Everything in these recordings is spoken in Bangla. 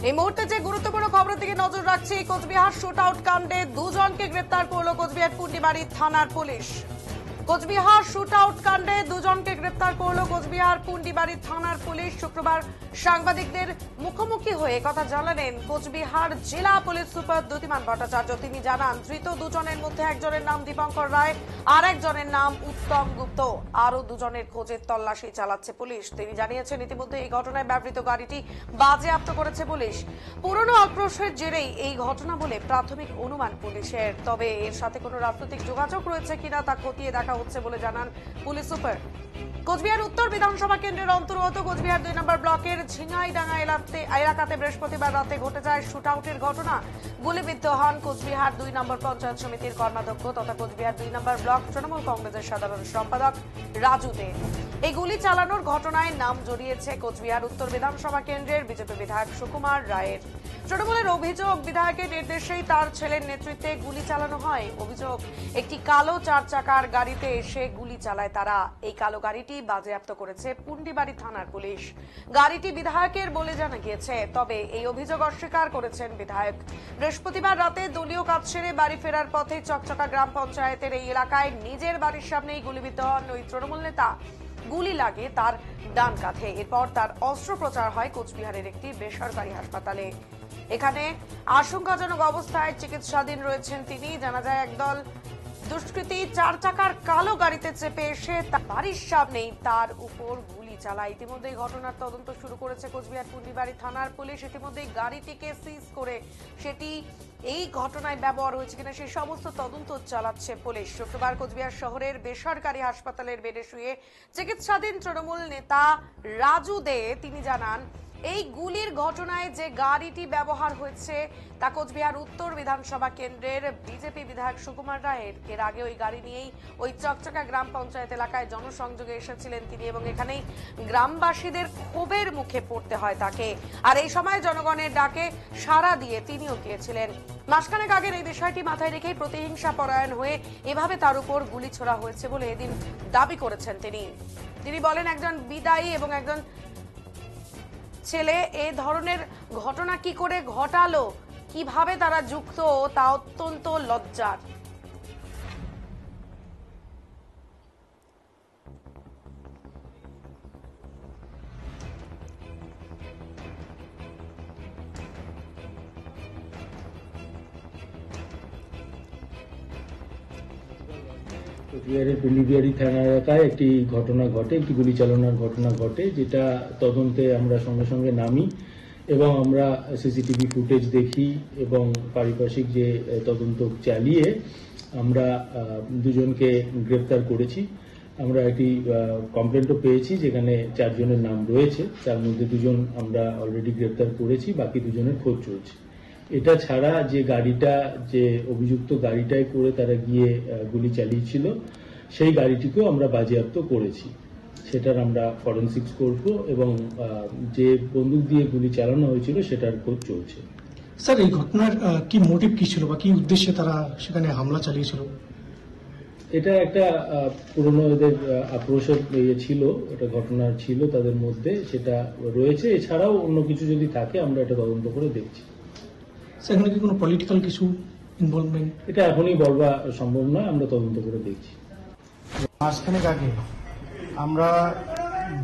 এই মুহূর্তে যে গুরুত্বপূর্ণ খবরের দিকে নজর রাখছে, কোচবিহার শুট আউট কাণ্ডে দুজনকে গ্রেপ্তার করল কোচবিহার পুন্ডিবাড়ি থানার পুলিশ। কোচবিহার শুট আউট কাণ্ডে দুজনকে গ্রেপ্তার করল কোচবিহার পুন্ডিবাড়ি থানার পুলিশ। শুক্রবার সাংবাদিকদের মুখোমুখি হয়ে কথা জানালেন কোচবিহার জেলা পুলিশ সুপার দ্যুতিমান ভট্টাচার্য। তিনি জানান, ধৃত দুজনের মধ্যে একজনের নাম দীপঙ্কর রায়, আর একজনের নাম উত্তম গুপ্ত। আরো দুজনের খোঁজের তল্লাশি চালাচ্ছে পুলিশ। তিনি জানিয়েছেন, ইতিমধ্যে এই ঘটনায় ব্যবহৃত গাড়িটি বাজেয়াপ্ত করেছে পুলিশ। পুরনো আক্রোশের জেরেই এই ঘটনা বলে প্রাথমিক অনুমান পুলিশের। তবে এর সাথে কোনো রাজনৈতিক যোগাযোগ রয়েছে কিনা তা খতিয়ে দেখা হচ্ছে বলে জানান পুলিশ সুপার। কোচবিহার উত্তর বিধানসভা কেন্দ্রের অন্তর্গত কোচবিহার 2 নম্বর ব্লকের ঝিঙাইডাঙ্গা এলাকাতে বৃহস্পতিবার রাতে ঘটে যায় শুট আউটের ঘটনা। গুলিবিদ্ধ হন কোচবিহার 2 নম্বর পঞ্চায়েত সমিতির কর্মাধ্যক্ষ তথা কোচবিহার 2 নম্বর ব্লক তৃণমূল কংগ্রেসের সাধারণ সম্পাদক রাজু দে। এই গুলি চালানোর ঘটনায় নাম জড়িয়েছে কোচবিহার উত্তর বিধানসভা কেন্দ্রের বিজেপি বিধায়ক সুকুমার রায়ের। তৃণমূলের অভিযোগ, বিধায়কের নির্দেশেই তার ছেলের নেতৃত্বে গুলি চালানো হয়। অভিযোগ, একটি কালো 4 চাকার গাড়িতে এসে গুলি চালায় তারা। এই কালো গাড়িটি বাজেয়াপ্ত করেছে পুন্ডিবাড়ি থানার পুলিশ। গাড়িটি বিধায়কের বলে জানা গিয়েছে, তবে এই অভিযোগ অস্বীকার করেছেন বিধায়ক। বৃহস্পতিবার রাতে দলীয় কাজ সেরে বাড়ি ফেরার পথে চকচকা গ্রাম পঞ্চায়েতের এই এলাকায় নিজের বাড়ির সামনেই গুলিবিদ্ধ হন ওই তৃণমূল নেতা। গুলি লাগে তার ডান কাঁধে। এরপর তার অস্ত্রোপচার হয় কোচবিহারের একটি বেসরকারি হাসপাতালে। এখানে আশঙ্কাজনক অবস্থায় চিকিৎসাধীন রয়েছেন তিনি। জানা যায়, একদল দুষ্কৃতী 4 চাকার কালো গাড়িতে চেপে এসে তার বাড়ির সামনেই তার উপর গুলি চালায়। ইতিমধ্যে ঘটনার তদন্ত শুরু করেছে কোচবিহার পুন্ডিবাড়ি থানার পুলিশ। ইতিমধ্যে গাড়িটিকে সিজ করে সেটি এই ঘটনায় ব্যবহার হয়েছে কিনা সেই সমস্ত তদন্ত চালাচ্ছে পুলিশ। শুক্রবার কোচবিহার শহরের বেসরকারি হাসপাতালের বেডে শুয়ে চিকিৎসাধীন তৃণমূল নেতা রাজু দে তিনি জানান, এই গুলির ঘটনায় যে গাড়িটি ব্যবহার হয়েছে তা কোচবিহার উত্তর বিধানসভা কেন্দ্রের বিজেপি বিধায়ক সুকুমার রায়ের। এর আগে ওই গাড়ি নিয়েই ওই চকচকা গ্রাম পঞ্চায়েত এলাকায় জনসংযোগে এসেছিলেন তিনি এবং এখানেই গ্রামবাসীদের ক্ষোভের মুখে পড়তে হয় তাকে। আর এই সময় জনগণের ডাকে সাড়া দিয়ে তিনিও গিয়েছিলেন। মাসখানেক আগের এই বিষয়টি মাথায় রেখেই প্রতিহিংসা পরায়ণ হয়ে এভাবে তার উপর গুলি ছোড়া হয়েছে বলে এদিন দাবি করেছেন তিনি বলেন, একজন বিদায়ী এবং একজন ছেলে এ ধরনের ঘটনা কি করে ঘটালো, কিভাবে তারা যুক্ত, তা অত্যন্ত লজ্জার। কোচবিহারের পুন্ডিবাড়ি থানা এলাকায় একটি ঘটনা ঘটে, একটি গুলি চালানোর ঘটনা ঘটে, যেটা তদন্তে আমরা সঙ্গে সঙ্গে নামি এবং আমরা সিসিটিভি ফুটেজ দেখি এবং পারিপার্শ্বিক যে তদন্ত চালিয়ে আমরা দুজনকে গ্রেপ্তার করেছি। আমরা একটি কমপ্লেন্টও পেয়েছি যেখানে 4 জনের নাম রয়েছে, তার মধ্যে 2 জন আমরা অলরেডি গ্রেপ্তার করেছি, বাকি 2 জনের খোঁজ চলছে। এটা ছাড়া যে গাড়িটা, যে অভিযুক্ত গাড়িটায় করে তারা গিয়ে গুলি চালিয়েছিল, সেই গাড়িটিকেও আমরা বাজেয়াপ্ত করেছি। সেটার আমরা ফরেনসিক্স করব এবং যে বন্দুক দিয়ে গুলি চালানো হয়েছিল সেটার খোঁজ চলছে। স্যার, এই ঘটনার কি মোটিভ কি ছিল বা কি উদ্দেশ্যে তারা সেখানে হামলা চালিয়েছিল? এটা একটা পুরনো এদের আক্রোশের ছিল, এটা ঘটনা ছিল তাদের মধ্যে, সেটা রয়েছে। এছাড়াও অন্য কিছু যদি থাকে আমরা এটা তদন্ত করে দেখছি। সেখানে কি কোনো পলিটিক্যাল কিছু ইনভলভমেন্ট? এটা এখনই বলবা সম্ভব নয়, আমরা তদন্ত করে দেখছি। মাসখানেক আগে আমরা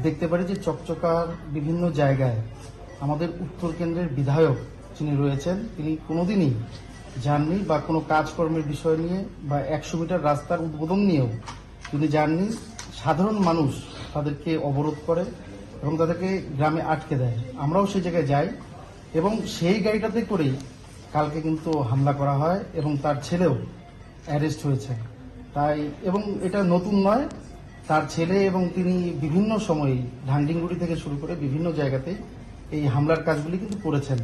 দেখতে পারি যে চকচকার বিভিন্ন জায়গায় আমাদের উত্তর কেন্দ্রের বিধায়ক যিনি রয়েছেন, তিনি কোনোদিনই যাননি বা কোনো কাজকর্মের বিষয় নিয়ে বা 100 মিটার রাস্তার উদ্বোধন নিয়েও তিনি যাননি। সাধারণ মানুষ তাদেরকে অবরোধ করে এবং তাদেরকে গ্রামে আটকে দেয়। আমরাও সেই জায়গায় যাই এবং সেই গাড়িটাতে করেই কালকে কিন্তু হামলা করা হয় এবং তার ছেলেও অ্যারেস্ট হয়েছে। তাই এবং এটা নতুন নয়, তার ছেলে এবং তিনি বিভিন্ন সময়ে ঢাংডিংগুড়ি থেকে শুরু করে বিভিন্ন জায়গাতে এই হামলার কাজগুলি কিন্তু করেছেন।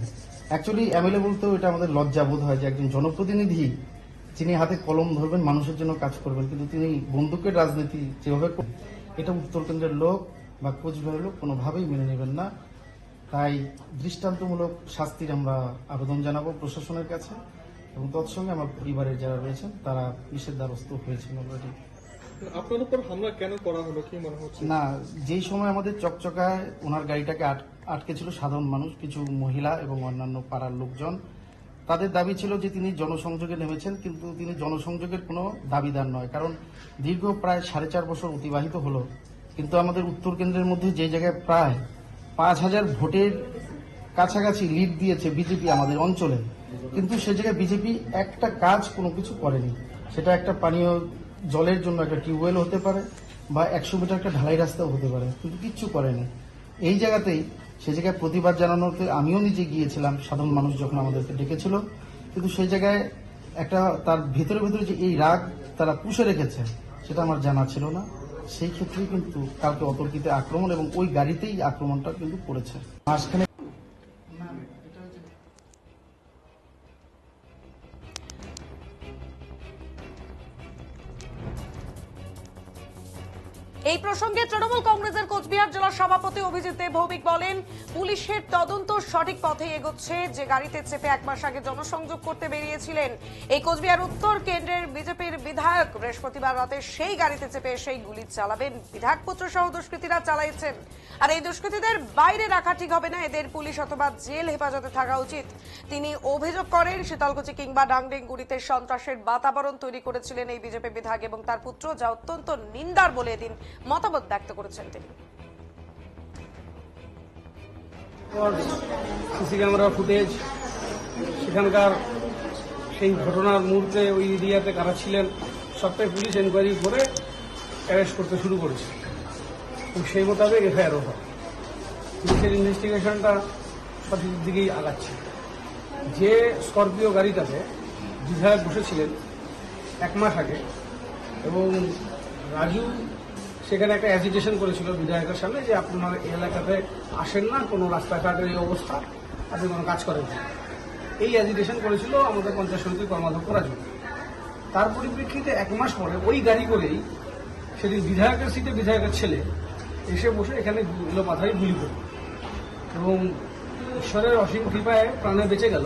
অ্যাকচুয়ালি এমএলএ বলতেও এটা আমাদের লজ্জা বোধ হয় যে একজন জনপ্রতিনিধি যিনি হাতে কলম ধরবেন, মানুষের জন্য কাজ করবেন, কিন্তু তিনি বন্দুকের রাজনীতি যেভাবে এটা উত্তর কেন্দ্রের লোক বা কোচবিহারের লোক কোনোভাবেই মেনে নেবেন না। তাই দৃষ্টান্তমূলক শাস্তির আমরা আবেদন জানাবো প্রশাসনের কাছে এবং তৎসঙ্গে আমার পরিবারের যারা রয়েছেন তারা পুলিশের দ্বারস্থ হয়েছেন অলরেডি। আপনার উপর হামলা কেন করা হলো কি মনে হচ্ছে? না, যেই সময় আমাদের চকচকায় ওনার গাড়িটাকে আটকে ছিল সাধারণ মানুষ, কিছু মহিলা এবং অন্যান্য পাড়ার লোকজন, তাদের দাবি ছিল যে তিনি জনসংযোগে নেমেছেন, কিন্তু তিনি জনসংযোগের কোনো দাবিদার নয়। কারণ দীর্ঘ প্রায় 4.5 বছর অতিবাহিত হলো, কিন্তু আমাদের উত্তর কেন্দ্রের মধ্যে যে জায়গায় প্রায় 5,000 ভোটের কাছাকাছি লিড দিয়েছে বিজেপি আমাদের অঞ্চলে, কিন্তু সে জায়গায় বিজেপি একটা কাজ কোনো কিছু করেনি। সেটা একটা পানীয় জলের জন্য একটা টিউবওয়েল হতে পারে বা 100 মিটার একটা ঢালাই রাস্তাও হতে পারে, কিন্তু কিচ্ছু করেনি। এই জায়গাতেই সে জায়গায় প্রতিবাদ জানানোতে আমিও নিজে গিয়েছিলাম, সাধারণ মানুষ যখন আমাদেরকে ডেকেছিল, কিন্তু সেই জায়গায় একটা তার ভেতরে ভেতরে যে এই রাগ তারা পুষে রেখেছে সেটা আমার জানা ছিল না। সেই ক্ষেত্রেই কিন্তু কালকে অতর্কিত আক্রমণ এবং ওই গাড়িতেই আক্রমণটা কিন্তু করেছে। মাঝখানে এই প্রসঙ্গে তৃণমূল কংগ্রেসের কোচবিহার জেলা সভাপতি অভিজিৎ দেব ভৌমিক বলেন, পুলিশের তদন্ত সঠিক পথে এগোচ্ছে। যে গাড়িতে চেপে 1 মাস আগে জনসংযোগ করতে বেরিয়েছিলেন এই কোচবিহার উত্তর কেন্দ্রের বিজেপির বিধায়ক, বৃহস্পতিবার রাতে সেই গাড়িতে চেপে সেই গুলি চালাবেন বিধায়ক পুত্র সহ দুষ্কৃতীরা চালাইছেন। আর এই দুষ্কৃতীদের বাইরে রাখা ঠিক হবে না, এদের পুলিশ অথবা জেল হেফাজতে থাকা উচিত। তিনি অভিযোগ করেন, শীতলকুচি কিংবা ডাংডিংগুড়িতে সন্ত্রাসের বাতাবরণ তৈরি করেছিলেন এই বিজেপি বিধায়ক এবং তার পুত্র, যা অত্যন্ত নিন্দার বলে এদিন মতামত ব্যক্ত করেছেন তিনি। সিসি ক্যামেরা ফুটেজ, সেখানকার সেই ঘটনার মুহূর্তে ওই এরিয়াতে কারা ছিলেন সবটাই পুলিশ এনকোয়ারি করে অ্যারেস্ট করতে শুরু করেছে এবং সেই মোতাবেক এফআইআরও হয়। পুলিশের ইনভেস্টিগেশনটা সঠিক দিকেই আগাচ্ছে। যে স্করপিও গাড়িটাতে বিধায়ক বসেছিলেন 1 মাস আগে এবং রাজু সেখানে একটা অ্যাজিটেশন করেছিল বিধায়কের সামনে যে আপনার এই এলাকাতে আসেন না, কোনো রাস্তাঘাটের এই অবস্থা, আপনি কোনো কাজ করেন না, এই অ্যাজিটেশন করেছিল আমাদের পঞ্চায়েত সমিতির কর্মাধ্যক্ষ রাজু। তার পরিপ্রেক্ষিতে 1 মাস পরে ওই গাড়ি করেই সেদিন বিধায়কের সিটে বিধায়কের ছেলে এসে বসে এখানে মাথায় গুলি করল এবং ঈশ্বরের অসীম কৃপায় প্রাণে বেঁচে গেল।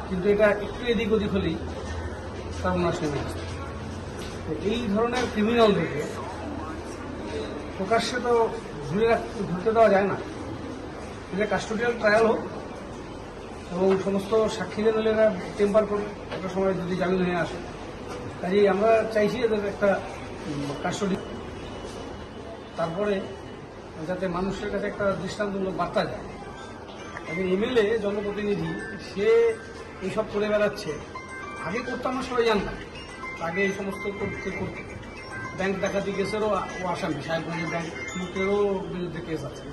কিন্তু এটা একটু এদিক ওদিক হলেই সর্বনাশ নেমে আসছে। এই ধরনের ক্রিমিনালদেরকে প্রকাশ্যে তো ধরতে দেওয়া যায় না। এটা কাস্টোডিয়াল ট্রায়াল হোক এবং সমস্ত সাক্ষীদের হলে এরা টেম্পার করুক একটা সময় যদি জামিন হয়ে আসে। কাজেই আমরা চাইছি এদের একটা কাস্টোডি, তারপরে যাতে মানুষের কাছে একটা দৃষ্টান্তমূলক বার্তা যায়। একজন এমএলএ জনপ্রতিনিধি সে এইসব করে বেড়াচ্ছে, আগে করতাম না, সবাই জানতাম, আগে এই সমস্ত করতে ব্যাংক ডাকাতি কেসেরও ও আসামি, সাহেবগঞ্জের ব্যাংক লুটেরও বিরুদ্ধে কেস আছে।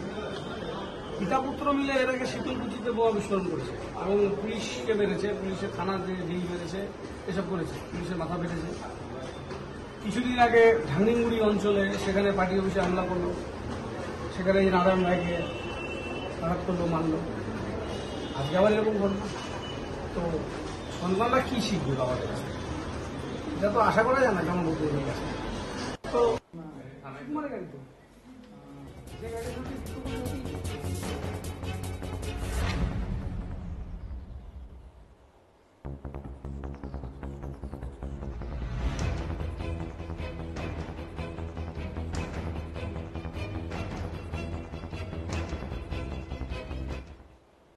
পিতাপুত্র মিলে এর আগে শীতলকুচিতে বোমা বিস্ফোরণ করেছে এবং পুলিশকে মেরেছে, পুলিশের থানা ঢিল মেরেছে, এসব করেছে, পুলিশের মাথা ফেটেছে। কিছুদিন আগে ঢাংনিংগুড়ি অঞ্চলে সেখানে পার্টি অফিসে হামলা করলো, সেখানে এই নারায়ণ ভাইকে আঘাত করলো, মারলো। আজকে আবার এরকম ঘটনা। তো সন্তানরা কি শিখবে বাবাদের কাছে? এটা তো আশা করা যায় না জনপ্রতিনিধির কাছে। তো মানে গাড়ি তো যে গাড়ি